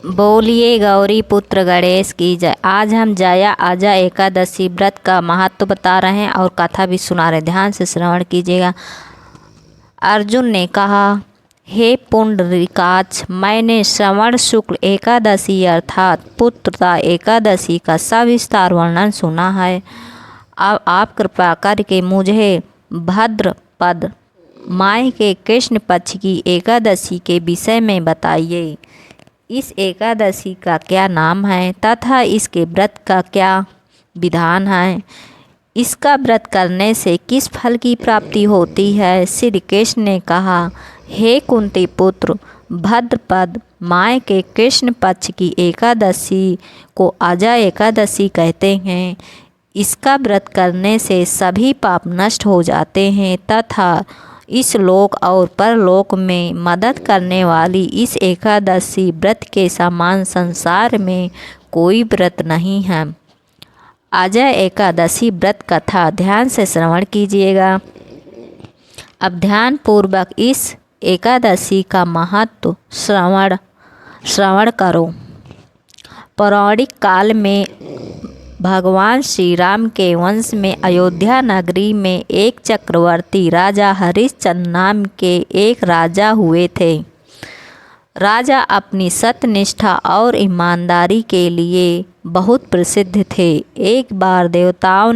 बोलिए गौरी पुत्र गणेश की जय। आज हम जया अजय एकादशी व्रत का महत्व बता रहे हैं और कथा भी सुना रहे हैं। ध्यान से श्रवण कीजिएगा। अर्जुन ने कहा, हे पुंडरीकाक्ष, मैंने श्रवण शुक्ल एकादशी अर्थात पुत्रता एकादशी का सविस्तार वर्णन सुना है। अब आप कृपा करके मुझे भद्रपद माह के कृष्ण पक्ष की एकादशी के विषय में बताइए। इस एकादशी का क्या नाम है तथा इसके व्रत का क्या विधान है? इसका व्रत करने से किस फल की प्राप्ति होती है? श्री कृष्ण ने कहा, हे कुंती पुत्र, भद्रपद माह के कृष्ण पक्ष की एकादशी को अजय एकादशी कहते हैं। इसका व्रत करने से सभी पाप नष्ट हो जाते हैं तथा इस लोक और परलोक में मदद करने वाली इस एकादशी व्रत के समान संसार में कोई व्रत नहीं है। अजय एकादशी व्रत कथा ध्यान से श्रवण कीजिएगा। अब ध्यान पूर्वक इस एकादशी का महत्व श्रवण करो। पौराणिक काल में भगवान श्री राम के वंश में अयोध्या नगरी में एक चक्रवर्ती राजा हरिश्चंद्र नाम के एक राजा हुए थे। राजा अपनी सत्यनिष्ठा और ईमानदारी के लिए बहुत प्रसिद्ध थे। एक बार देवताओं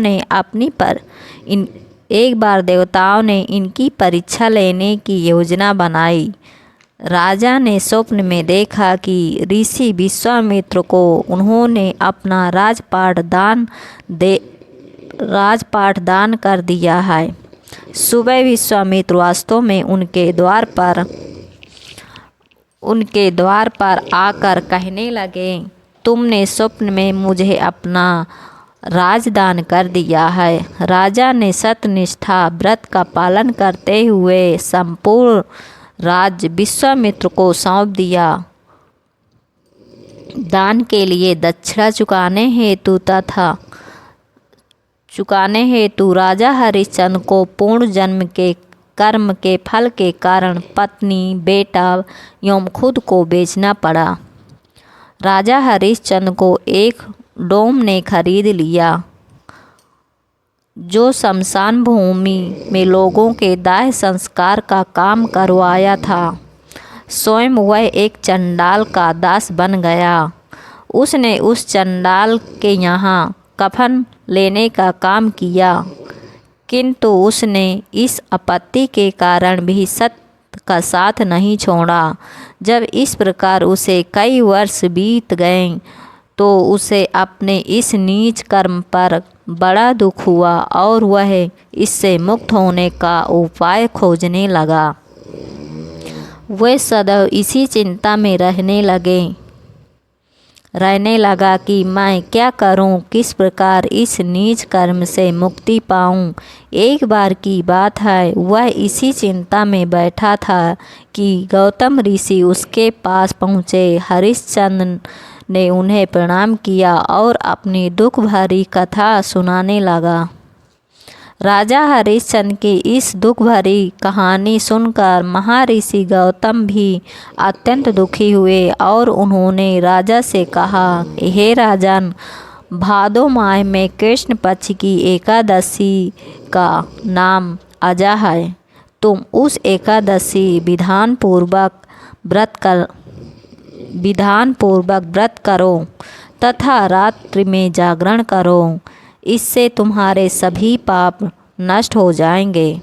ने इनकी परीक्षा लेने की योजना बनाई। राजा ने स्वप्न में देखा कि ऋषि विश्वामित्र को उन्होंने अपना राजपाट दान कर दिया है। सुबह विश्वामित्र वास्तव में उनके द्वार पर आकर कहने लगे, तुमने स्वप्न में मुझे अपना राजदान कर दिया है। राजा ने सत्यनिष्ठा व्रत का पालन करते हुए संपूर्ण राज्य विश्वामित्र को सौंप दिया। दान के लिए दक्षिणा चुकाने हेतु राजा हरिश्चंद्र को पूर्ण जन्म के कर्म के फल के कारण पत्नी, बेटा एवं खुद को बेचना पड़ा। राजा हरिश्चंद्र को एक डोम ने खरीद लिया जो शमशान भूमि में लोगों के दाह संस्कार का काम करवाया था। स्वयं वह एक चंडाल का दास बन गया। उसने उस चंडाल के यहाँ कफन लेने का काम किया, किंतु उसने इस आपत्ति के कारण भी सत्य का साथ नहीं छोड़ा। जब इस प्रकार उसे कई वर्ष बीत गए तो उसे अपने इस नीच कर्म पर बड़ा दुख हुआ और वह इससे मुक्त होने का उपाय खोजने लगा। वह सदैव इसी चिंता में रहने लगा कि मैं क्या करूं, किस प्रकार इस नीच कर्म से मुक्ति पाऊं। एक बार की बात है, वह इसी चिंता में बैठा था कि गौतम ऋषि उसके पास पहुँचे। हरिश्चंद्र ने उन्हें प्रणाम किया और अपनी दुख भरी कथा सुनाने लगा। राजा हरिश्चंद्र की इस दुख भरी कहानी सुनकर महर्षि गौतम भी अत्यंत दुखी हुए और उन्होंने राजा से कहा, हे राजन, भादो माह में कृष्ण पक्ष की एकादशी का नाम अजय है। तुम उस एकादशी विधान पूर्वक व्रत करो तथा रात्रि में जागरण करो। इससे तुम्हारे सभी पाप नष्ट हो जाएंगे।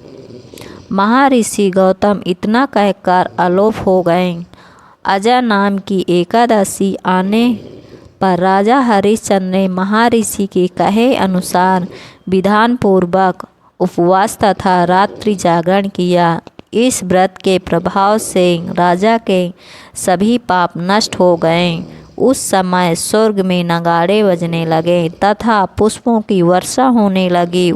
महर्षि गौतम इतना कहकर अलोप हो गए। अजय नाम की एकादशी आने पर राजा हरिश्चंद्र ने महर्षि के कहे अनुसार विधान पूर्वक उपवास तथा रात्रि जागरण किया। इस व्रत के प्रभाव से राजा के सभी पाप नष्ट हो गए। उस समय स्वर्ग में नगाड़े बजने लगे तथा पुष्पों की वर्षा होने लगी।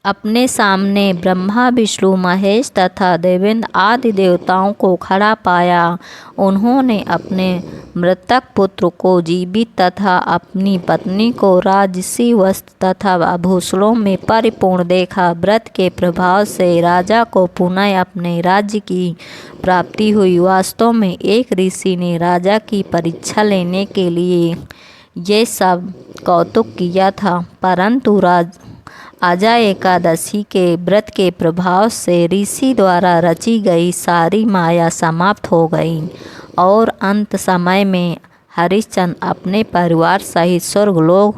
अपने सामने ब्रह्मा विष्णु महेश तथा देवेंद्र आदि देवताओं को खड़ा पाया। उन्होंने अपने मृतक पुत्र को जीवित तथा अपनी पत्नी को राजसी वस्त्र तथा आभूषणों में परिपूर्ण देखा। व्रत के प्रभाव से राजा को पुनः अपने राज्य की प्राप्ति हुई। वास्तव में एक ऋषि ने राजा की परीक्षा लेने के लिए ये सब कौतुक किया था, परंतु आजा एकादशी के व्रत के प्रभाव से ऋषि द्वारा रची गई सारी माया समाप्त हो गई और अंत समय में हरिश्चंद्र अपने परिवार सहित स्वर्गलोक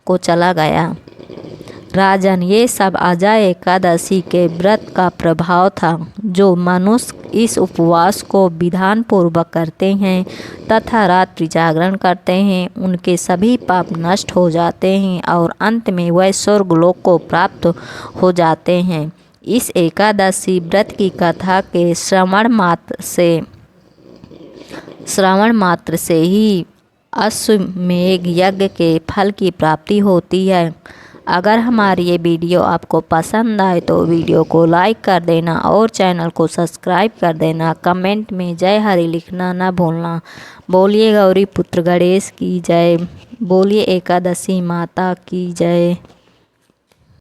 को चला गया। राजन, ये सब आजा एकादशी के व्रत का प्रभाव था। जो मनुष्य इस उपवास को विधान पूर्वक करते हैं तथा रात्रि जागरण करते हैं, उनके सभी पाप नष्ट हो जाते हैं और अंत में वह स्वर्गलोक को प्राप्त हो जाते हैं। इस एकादशी व्रत की कथा के श्रवण मात्र से ही अश्वमेध यज्ञ के फल की प्राप्ति होती है। अगर हमारी ये वीडियो आपको पसंद आए तो वीडियो को लाइक कर देना और चैनल को सब्सक्राइब कर देना। कमेंट में जय हरि लिखना ना भूलना। बोलिए गौरी पुत्र गणेश की जय। बोलिए एकादशी माता की जय।